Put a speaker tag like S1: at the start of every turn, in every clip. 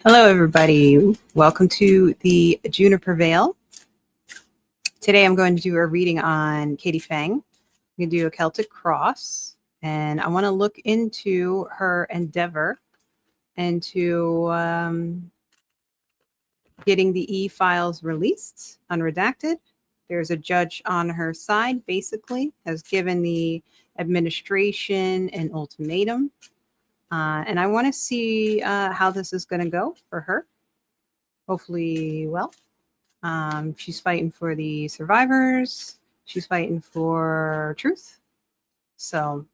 S1: Hello, everybody. Welcome to the Juniper Veil. Today I'm going to do a reading on Katie Phang. I'm going to do a Celtic cross, and I want to look into her endeavor into getting the E-Files released, unredacted. There's a judge on her side, basically, has given the administration an ultimatum. And I want to see how this is going to go for her. Hopefully, well. She's fighting for the survivors. She's fighting for truth. So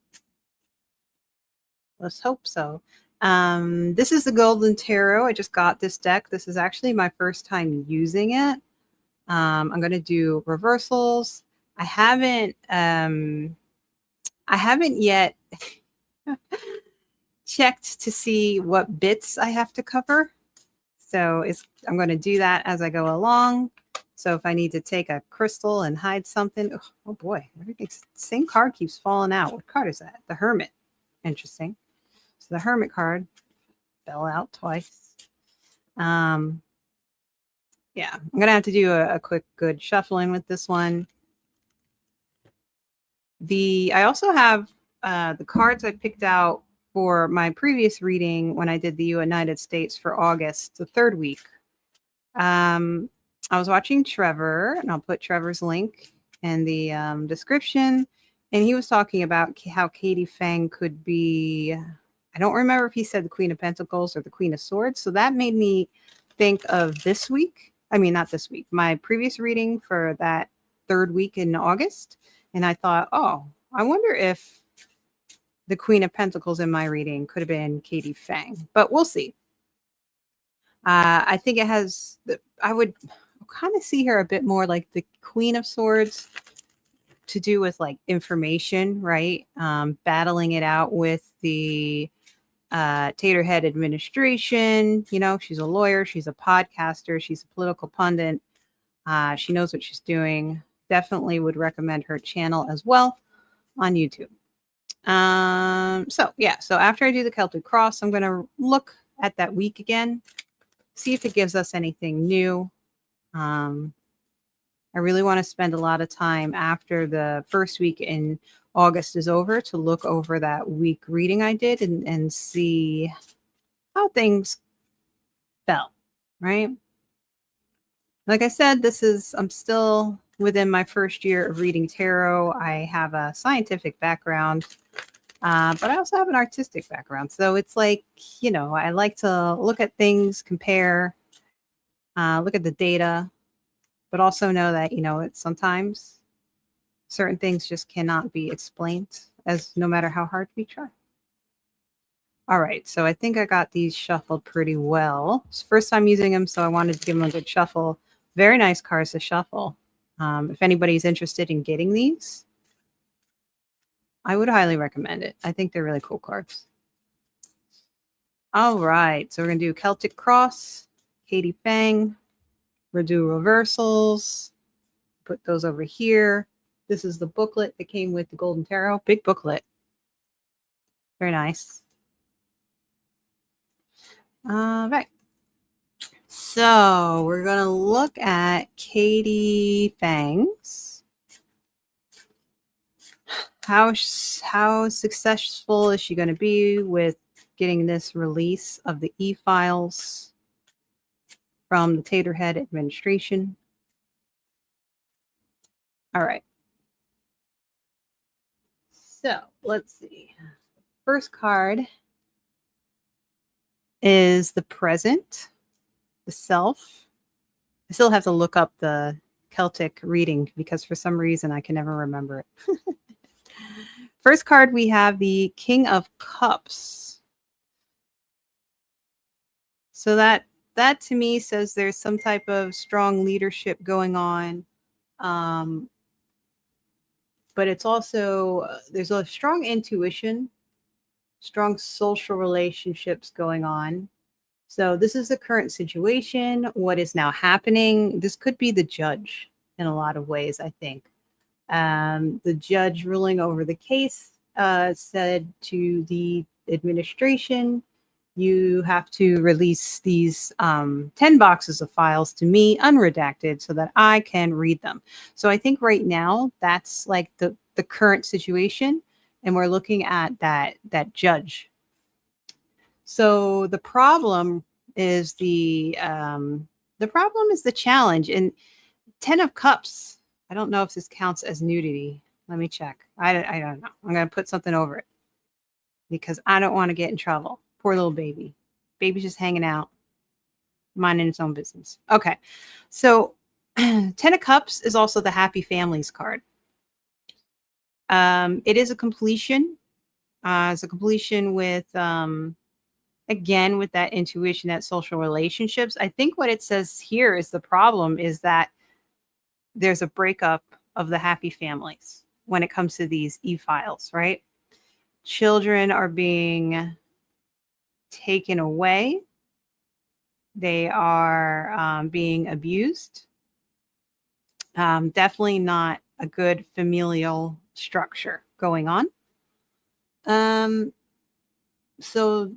S1: let's hope so. This is the Golden Tarot. I just got this deck. This is actually my first time using it. I'm going to do reversals. I haven't yet checked to see what bits I have to cover. So I'm going to do that as I go along. So if I need to take a crystal and hide something, oh boy, same card keeps falling out. What card is that? The Hermit. Interesting. So the Hermit card fell out twice. Yeah, I'm going to have to do a quick good shuffling with this one. I also have the cards I picked out for my previous reading when I did the United States for August, the third week. I was watching Trevor, and I'll put Trevor's link in the description. And he was talking about how Katie Phang could be, I don't remember if he said the Queen of Pentacles or the Queen of Swords. So that made me think of this week. I mean, not this week, my previous reading for that third week in August. And I thought, oh, I wonder if the Queen of Pentacles in my reading could have been Katie Phang, but we'll see. I think it has, I would kind of see her a bit more like the Queen of Swords, to do with like information, right? Battling it out with the Taterhead administration. You know, she's a lawyer, she's a podcaster, she's a political pundit. She knows what she's doing. Definitely would recommend her channel as well on YouTube. So after I do the Celtic cross, I'm going to look at that week again, see if it gives us anything new. I really want to spend a lot of time after the first week in August is over to look over that week reading I did and see how things felt, right? Like I said, I'm still within my first year of reading tarot. I have a scientific background, but I also have an artistic background. So it's like, you know, I like to look at things, compare, look at the data, but also know that, you know, sometimes certain things just cannot be explained, as no matter how hard we try. All right, so I think I got these shuffled pretty well. It's first time using them, so I wanted to give them a good shuffle. Very nice cards to shuffle. If anybody's interested in getting these, I would highly recommend it. I think they're really cool cards. All right, so we're going to do Celtic Cross, Katie Phang. We're going to do reversals. Put those over here. This is the booklet that came with the Golden Tarot. Big booklet. Very nice. All right. So we're going to look at Katie Phang's. How successful is she going to be with getting this release of the E-Files from the Taterhead administration? All right. So let's see. First card is the present, the self. I still have to look up the Celtic reading because for some reason I can never remember it. First card, we have the King of Cups. So that to me says there's some type of strong leadership going on. But it's also, there's a strong intuition, strong social relationships going on. So this is the current situation. What is now happening? This could be the judge in a lot of ways, I think. The judge ruling over the case said to the administration, you have to release these 10 boxes of files to me unredacted so that I can read them. So I think right now that's like the current situation, and we're looking at that judge. So the problem is the challenge. And 10 of cups, I don't know if this counts as nudity. Let me check. I don't know. I'm going to put something over it because I don't want to get in trouble. Poor little baby. Baby's just hanging out, minding its own business. Okay. So 10 of cups is also the happy families card. It is a completion. It's a completion with, again, with that intuition, that social relationships. I think what it says here is the problem is that there's a breakup of the happy families when it comes to these e-files, right? Children are being taken away. They are being abused. Definitely not a good familial structure going on. So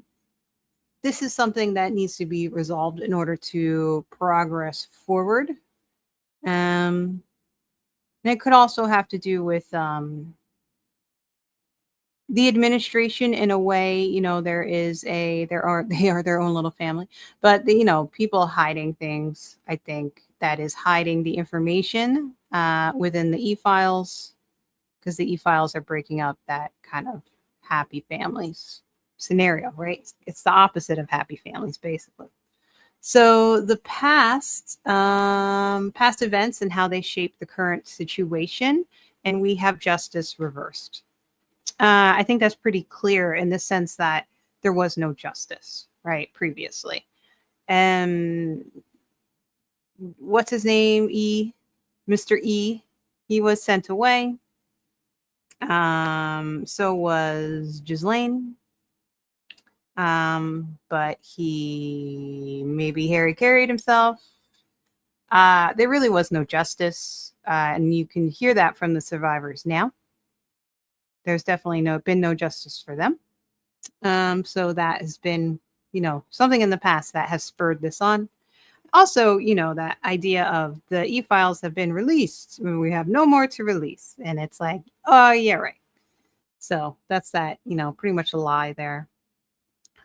S1: this is something that needs to be resolved in order to progress forward. And it could also have to do with the administration in a way. They are their own little family, but people hiding things. I think that is hiding the information within the e-files, because the e-files are breaking up that kind of happy families scenario, right? It's the opposite of happy families, basically. So the past events and how they shape the current situation, and we have justice reversed. I think that's pretty clear in the sense that there was no justice, right, previously. And what's his name? Mr. E. He was sent away. So was Ghislaine. But maybe Harry carried himself. There really was no justice. And you can hear that from the survivors now. There's definitely been no justice for them. So that has been, something in the past that has spurred this on. Also, that idea of the e-files have been released. We have no more to release. And it's like, oh, yeah, right. So that's that, pretty much a lie there.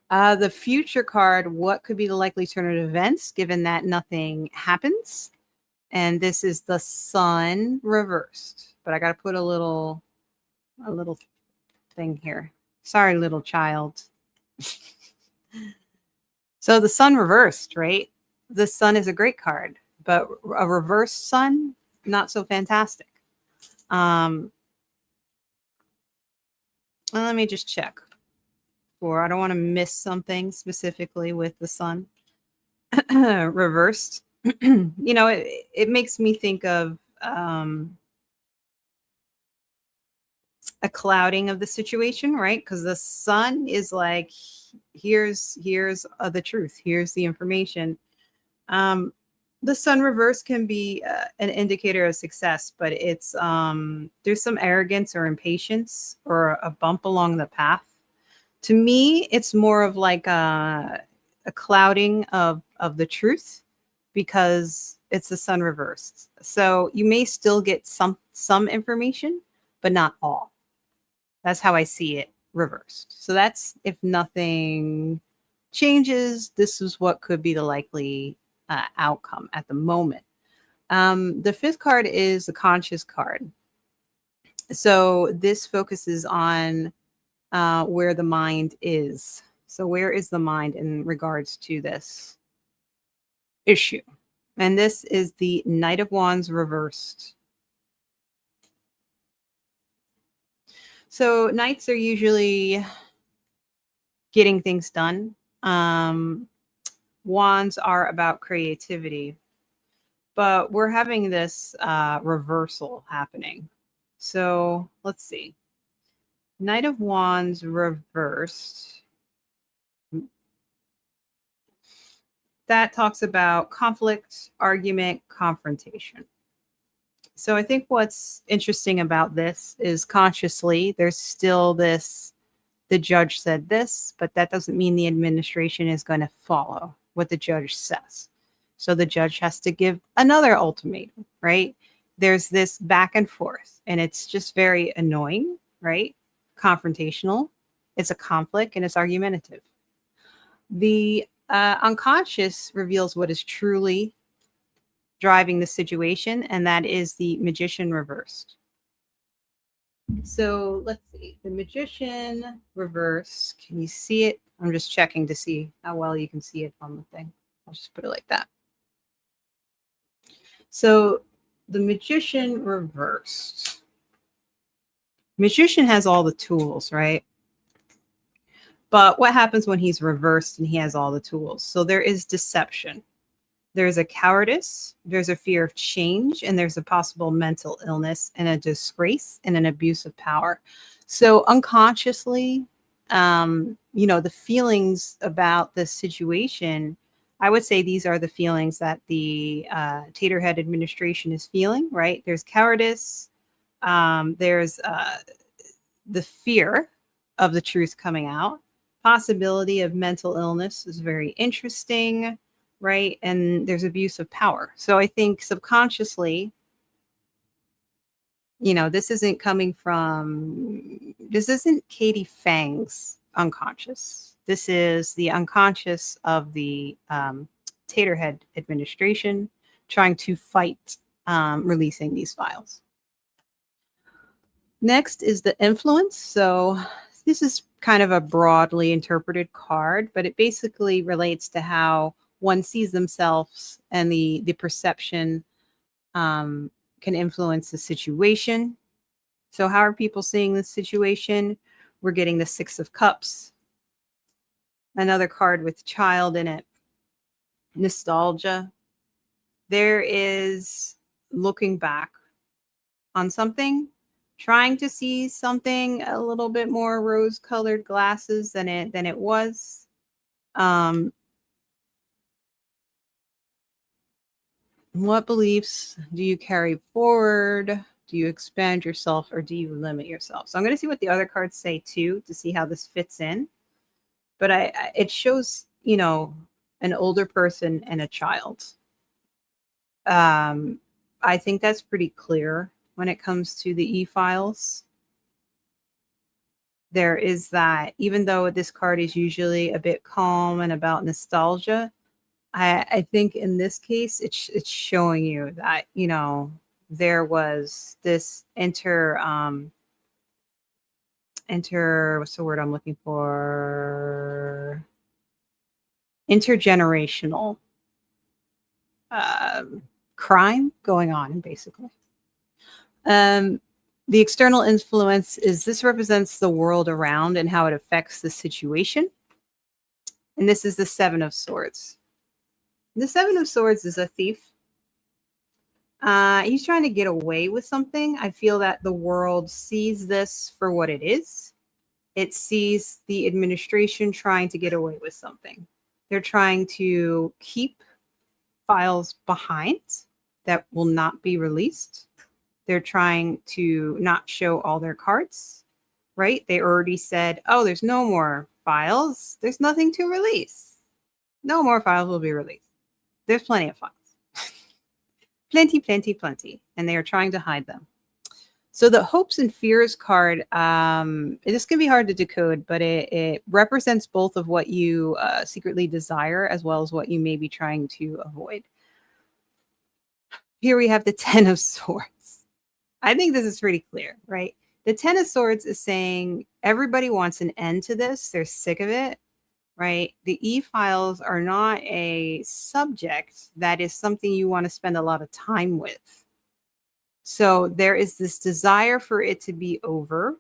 S1: The future card, what could be the likely turn of events given that nothing happens? And this is the sun reversed. But I got to put a little thing here. Sorry, little child. So the sun reversed, right? The sun is a great card, but a reversed sun, not so fantastic. Let me just check. I don't want to miss something specifically with the sun reversed. It makes me think of a clouding of the situation, right? Because the sun is like, here's the truth, here's the information. The sun reverse can be an indicator of success, but it's there's some arrogance or impatience or a bump along the path. To me, it's more of like a clouding of the truth, because it's the sun reversed. So you may still get some information, but not all. That's how I see it reversed. So that's, if nothing changes, this is what could be the likely outcome at the moment. The fifth card is the conscious card. So this focuses on where the mind is. So where is the mind in regards to this issue? And this is the Knight of Wands reversed. So knights are usually getting things done. Wands are about creativity, but we're having this reversal happening. So let's see. Knight of Wands reversed. That talks about conflict, argument, confrontation. So I think what's interesting about this is consciously there's still this the judge said this, but that doesn't mean the administration is going to follow what the judge says. So the judge has to give another ultimatum, right? There's this back and forth, and it's just very annoying, right? Confrontational. It's a conflict and it's argumentative. The unconscious reveals what is truly driving the situation, and that is the magician reversed. So let's see, the magician reverse. Can you see it? I'm just checking to see how well you can see it on the thing. I'll just put it like that. So the magician reversed. Magician has all the tools, right? But what happens when he's reversed and he has all the tools? So there is deception. There's a cowardice, there's a fear of change, and there's a possible mental illness and a disgrace and an abuse of power. So unconsciously, the feelings about the situation, I would say these are the feelings that the Taterhead administration is feeling, right? There's cowardice, there's the fear of the truth coming out, possibility of mental illness is very interesting, right? And there's abuse of power. So I think subconsciously, this isn't Katie Phang's unconscious. This is the unconscious of the Taterhead administration trying to fight releasing these files. Next is the influence. So this is kind of a broadly interpreted card, but it basically relates to how one sees themselves, and the perception can influence the situation. So how are people seeing this situation? We're getting the Six of Cups, another card with child in it, nostalgia. There is looking back on something, trying to see something a little bit more rose-colored glasses than it was. What beliefs do you carry forward? Do you expand yourself or do you limit yourself? So I'm going to see what the other cards say too, to see how this fits in. But it shows, an older person and a child. I think that's pretty clear when it comes to the E-Files. There is that, even though this card is usually a bit calm and about nostalgia, I think in this case, it's showing you that, there was this what's the word I'm looking for? Intergenerational crime going on, basically. The external influence is this represents the world around and how it affects the situation. And this is the Seven of Swords. The Seven of Swords is a thief. He's trying to get away with something. I feel that the world sees this for what it is. It sees the administration trying to get away with something. They're trying to keep files behind that will not be released. They're trying to not show all their cards, right? They already said, oh, there's no more files. There's nothing to release. No more files will be released. There's plenty of files. Plenty, plenty, plenty. And they are trying to hide them. So the hopes and fears card, this can be hard to decode, but it represents both of what you secretly desire as well as what you may be trying to avoid. Here we have the Ten of Swords. I think this is pretty clear, right? The Ten of Swords is saying everybody wants an end to this. They're sick of it, right? The E-Files are not a subject that is something you want to spend a lot of time with. So there is this desire for it to be over,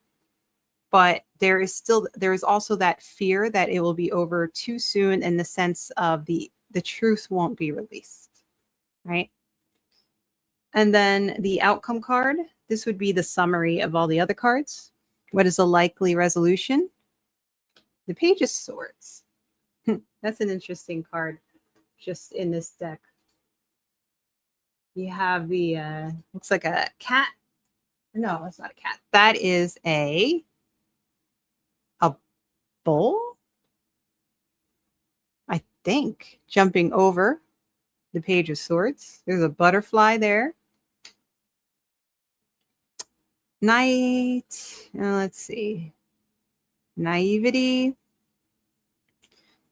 S1: but there is also that fear that it will be over too soon, in the sense of the truth won't be released, right? And then the outcome card, this would be the summary of all the other cards. What is a likely resolution? The Page of Swords. That's an interesting card just in this deck. You have the, looks like a cat. No, that's not a cat. That is a bull, I think, jumping over the Page of Swords. There's a butterfly there. Knight, let's see. Naivety,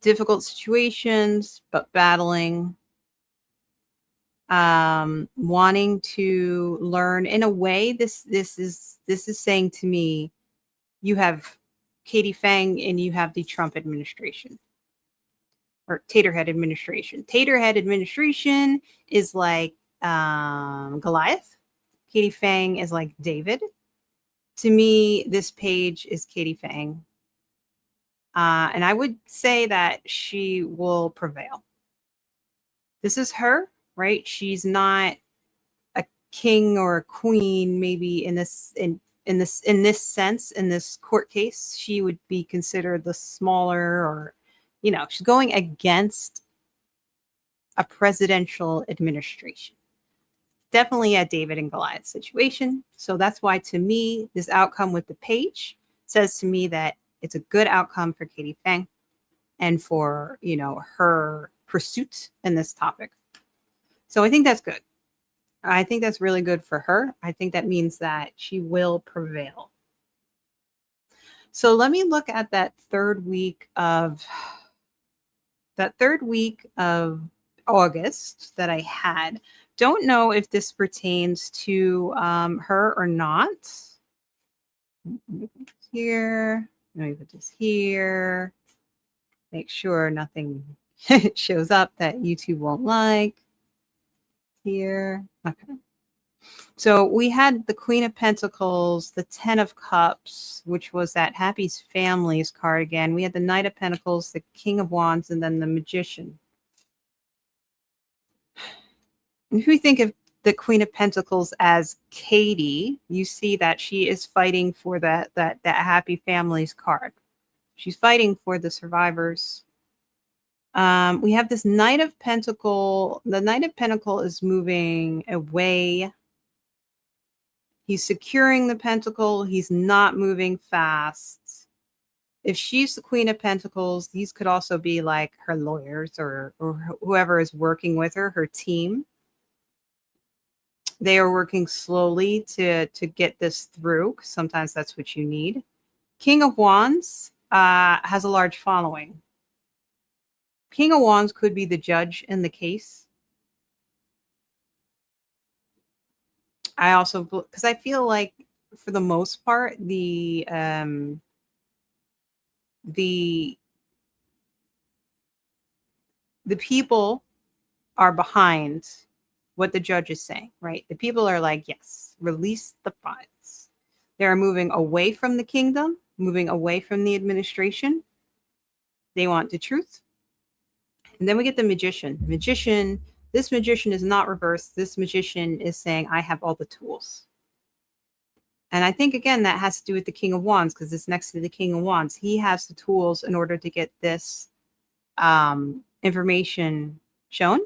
S1: difficult situations, but battling. Wanting to learn. In a way, this is saying to me, you have Katie Phang and you have the Trump administration, or Taterhead administration. Taterhead administration is like Goliath. Katie Phang is like David. To me, this page is Katie Phang. And I would say that she will prevail. This is her, right? She's not a king or a queen, maybe in this sense, in this court case. She would be considered the smaller, or, you know, she's going against a presidential administration. Definitely a David and Goliath situation. So that's why, to me, this outcome with the page says to me that it's a good outcome for Katie Phang and for, you know, her pursuit in this topic. So I think that's good. I think that's really good for her. I think that means that she will prevail. So let me look at that third week of August that I had. Don't know if this pertains to her or not. Here, let me put this here. Make sure nothing shows up that YouTube won't like. Here, okay. So we had the Queen of Pentacles, the Ten of Cups, which was that Happy Families card again. We had the Knight of Pentacles, the King of Wands, and then the Magician. If we think of the Queen of Pentacles as Katie, you see that she is fighting for that Happy Families card. She's fighting for the survivors. We have this Knight of Pentacle. The Knight of Pentacle is moving away. He's securing the pentacle. He's not moving fast. If she's the Queen of Pentacles, these could also be like her lawyers or whoever is working with her, her team. They are working slowly to get this through. Sometimes that's what you need. King of Wands has a large following. King of Wands could be the judge in the case. I also, because I feel like for the most part, the people are behind what the judge is saying, right? The people are like, yes, release the files. They're moving away from the kingdom, moving away from the administration. They want the truth. And then we get the Magician. This Magician is not reversed. This Magician is saying, I have all the tools. And I think, again, that has to do with the King of Wands, because it's next to the King of Wands. He has the tools in order to get this information shown.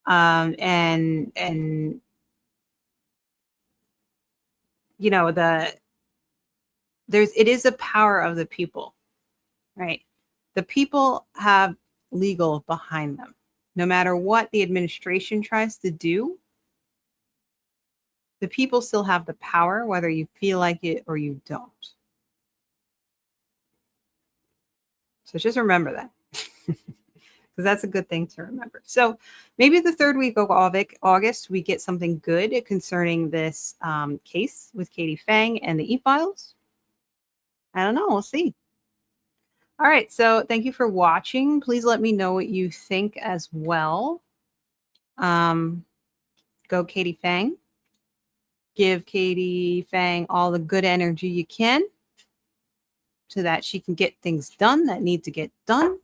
S1: And you know, it is a power of the people, right? The people have legal behind them. No matter what the administration tries to do, the people still have the power, whether you feel like it or you don't. So just remember that. Because that's a good thing to remember. So maybe the third week of August, we get something good concerning this case with Katie Phang and the E-Files. I don't know. We'll see. All right. So thank you for watching. Please let me know what you think as well. Go Katie Phang. Give Katie Phang all the good energy you can so that she can get things done that need to get done.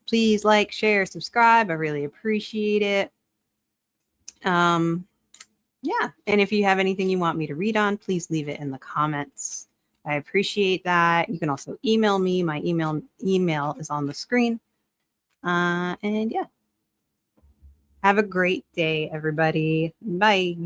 S1: Please like, share, subscribe. I really appreciate it. Yeah. And if you have anything you want me to read on, please leave it in the comments. I appreciate that. You can also email me. My email is on the screen. And yeah. Have a great day, everybody. Bye.